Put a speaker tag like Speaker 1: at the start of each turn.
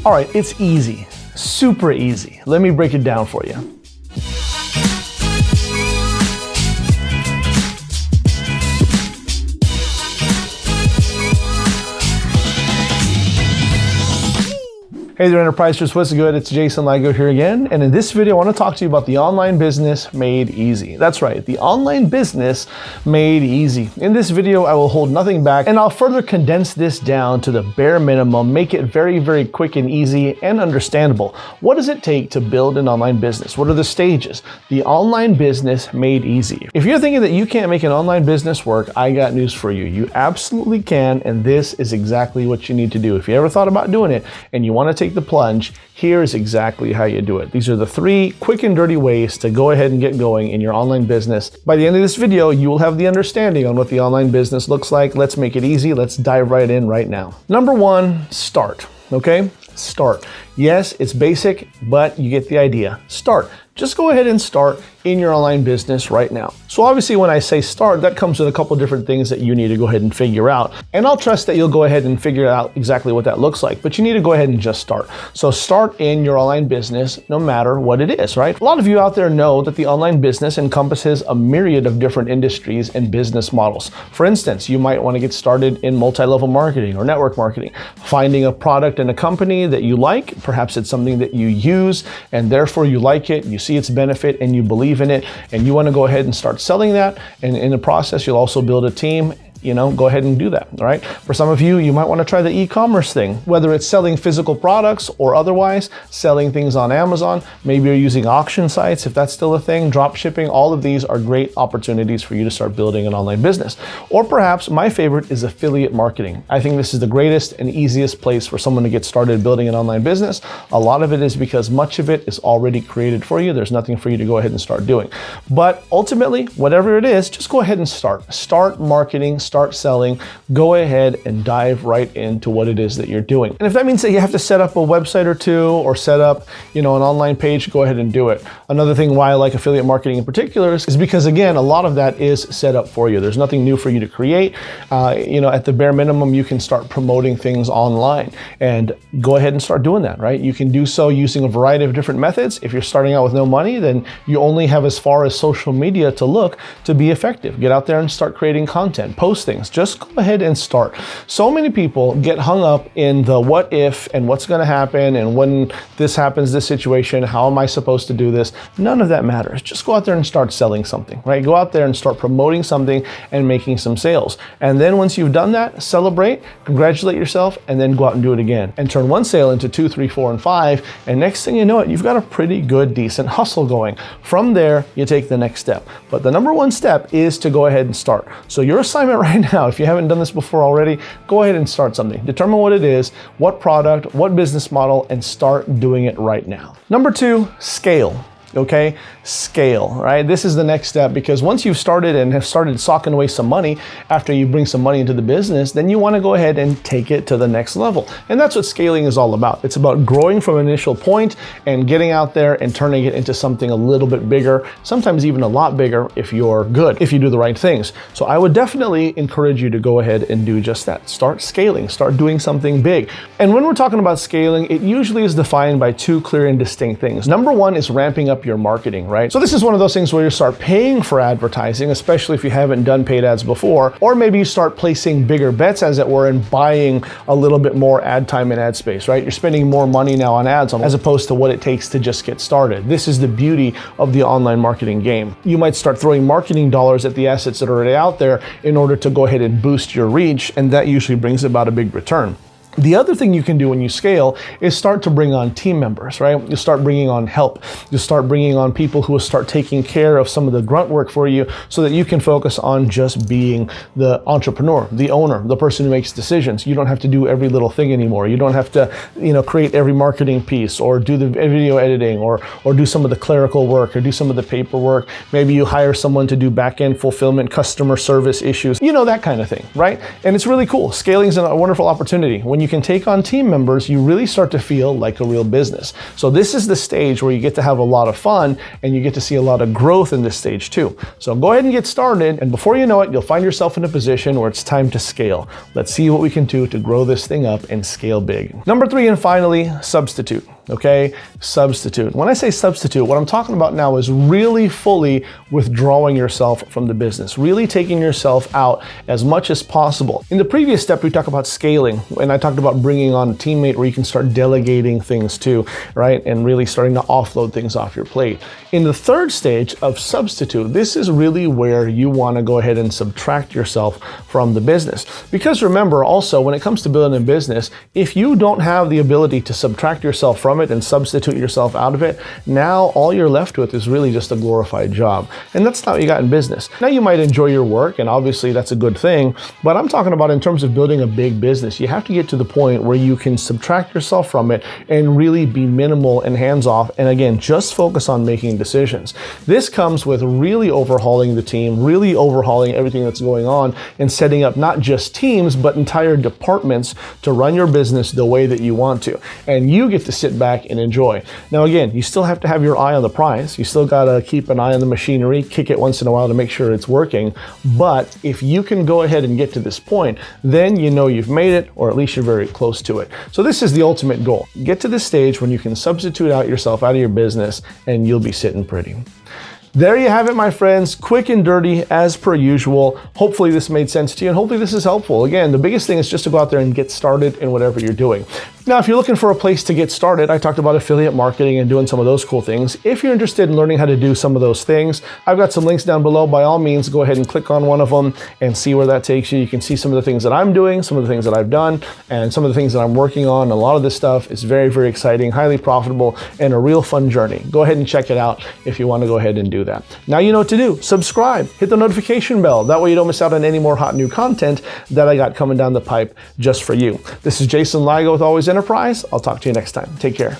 Speaker 1: All right, it's easy, super easy. Let me break it down for you. Hey there, Enterprisers, what's good? It's Jason Ligo here again, and in this video I want to talk to you about the online business made easy. That's right, the online business made easy. In this video I will hold nothing back, and I'll further condense this down to the bare minimum, make it very, very quick and easy and understandable. What does it take to build an online business? What are the stages? The online business made easy. If you're thinking that you can't make an online business work, I got news for you. You absolutely can, and this is exactly what you need to do. If you ever thought about doing it and you want to take the plunge, here is exactly how you do it. These are the 3 quick and dirty ways to go ahead and get going in your online business. By the end of this video, you will have the understanding on what the online business looks like. Let's make it easy. Let's dive right in right now. Number 1, start. Okay? Start. Yes, it's basic, but you get the idea. Start. Just go ahead and start in your online business right now. So obviously when I say start, that comes with a couple different things that you need to go ahead and figure out. And I'll trust that you'll go ahead and figure out exactly what that looks like, but you need to go ahead and just start. So start in your online business no matter what it is, right? A lot of you out there know that the online business encompasses a myriad of different industries and business models. For instance, you might want to get started in multi-level marketing or network marketing, finding a product in a company that you like. Perhaps it's something that you use and therefore you like it, you see its benefit and you believe in it, and you want to go ahead and start selling that. And in the process, you'll also build a team. Go ahead and do that, all right? For some of you, you might want to try the e-commerce thing, whether it's selling physical products or otherwise, selling things on Amazon. Maybe you're using auction sites, if that's still a thing, drop shipping. All of these are great opportunities for you to start building an online business. Or perhaps my favorite is affiliate marketing. I think this is the greatest and easiest place for someone to get started building an online business. A lot of it is because much of it is already created for you. There's nothing for you to go ahead and start doing. But ultimately, whatever it is, just go ahead and start. Start marketing, start selling, go ahead and dive right into what it is that you're doing. And if that means that you have to set up a website or two or set up, an online page, go ahead and do it. Another thing why I like affiliate marketing in particular is because, again, a lot of that is set up for you. There's nothing new for you to create. At the bare minimum, you can start promoting things online and go ahead and start doing that, right? You can do so using a variety of different methods. If you're starting out with no money, then you only have as far as social media to look to be effective. Get out there and start creating content, post things. Just go ahead and start. So many people get hung up in the what if and what's going to happen and when this happens, this situation, how am I supposed to do this? None of that matters. Just go out there and start selling something, right? Go out there and start promoting something and making some sales. And then once you've done that, celebrate, congratulate yourself, and then go out and do it again. And turn one sale into 2, 3, 4, and 5. And next thing you know it, you've got a pretty good, decent hustle going. From there, you take the next step. But the number 1 step is to go ahead and start. So your assignment right now, if you haven't done this before already, go ahead and start something. Determine what it is, what product, what business model, and start doing it right now. Number 2, scale. Okay, scale, right? This is the next step, because once you've started and have started socking away some money after you bring some money into the business, then you want to go ahead and take it to the next level. And that's what scaling is all about. It's about growing from an initial point and getting out there and turning it into something a little bit bigger, sometimes even a lot bigger if you're good, if you do the right things. So I would definitely encourage you to go ahead and do just that. Start scaling, start doing something big. And when we're talking about scaling, it usually is defined by 2 clear and distinct things. Number 1 is ramping up your marketing, right? So this is one of those things where you start paying for advertising, especially if you haven't done paid ads before, or maybe you start placing bigger bets, as it were, and buying a little bit more ad time and ad space, right? You're spending more money now on ads as opposed to what it takes to just get started. This is the beauty of the online marketing game. You might start throwing marketing dollars at the assets that are already out there in order to go ahead and boost your reach, and that usually brings about a big return. The other thing you can do when you scale is start to bring on team members, right? You start bringing on help. You start bringing on people who will start taking care of some of the grunt work for you so that you can focus on just being the entrepreneur, the owner, the person who makes decisions. You don't have to do every little thing anymore. You don't have to, create every marketing piece or do the video editing or do some of the clerical work or do some of the paperwork. Maybe you hire someone to do back-end fulfillment, customer service issues, that kind of thing, right? And it's really cool. Scaling is a wonderful opportunity. When you you can take on team members, you really start to feel like a real business. So this is the stage where you get to have a lot of fun and you get to see a lot of growth in this stage too. So go ahead and get started, and before you know it, you'll find yourself in a position where it's time to scale. Let's see what we can do to grow this thing up and scale big. Number 3, and finally, substitute. Okay, substitute. When I say substitute, what I'm talking about now is really fully withdrawing yourself from the business, really taking yourself out as much as possible. In the previous step, we talked about scaling, and I talked about bringing on a teammate where you can start delegating things to, right? And really starting to offload things off your plate. In the third stage of substitute, this is really where you want to go ahead and subtract yourself from the business. Because remember also, when it comes to building a business, if you don't have the ability to subtract yourself from it and substitute yourself out of it, now all you're left with is really just a glorified job. And that's not what you got in business. Now you might enjoy your work, and obviously that's a good thing, but I'm talking about in terms of building a big business, you have to get to the point where you can subtract yourself from it and really be minimal and hands-off, and again, just focus on making decisions. This comes with really overhauling the team, really overhauling everything that's going on, and setting up not just teams, but entire departments to run your business the way that you want to. And you get to sit back and enjoy. Now again, you still have to have your eye on the prize. You still got to keep an eye on the machinery, kick it once in a while to make sure it's working. But if you can go ahead and get to this point, then you know you've made it, or at least you're very close to it. So this is the ultimate goal. Get to this stage when you can substitute out yourself out of your business and you'll be sitting pretty. There you have it, my friends. Quick and dirty as per usual. Hopefully this made sense to you, and hopefully this is helpful. Again, the biggest thing is just to go out there and get started in whatever you're doing. Now, if you're looking for a place to get started, I talked about affiliate marketing and doing some of those cool things. If you're interested in learning how to do some of those things, I've got some links down below. By all means, go ahead and click on one of them and see where that takes you. You can see some of the things that I'm doing, some of the things that I've done, and some of the things that I'm working on. A lot of this stuff is very, very exciting, highly profitable, and a real fun journey. Go ahead and check it out if you want to go ahead and do that. Now you know what to do. Subscribe, hit the notification bell. That way you don't miss out on any more hot new content that I got coming down the pipe just for you. This is Jason Ligo with Always Enterprise. I'll talk to you next time. Take care.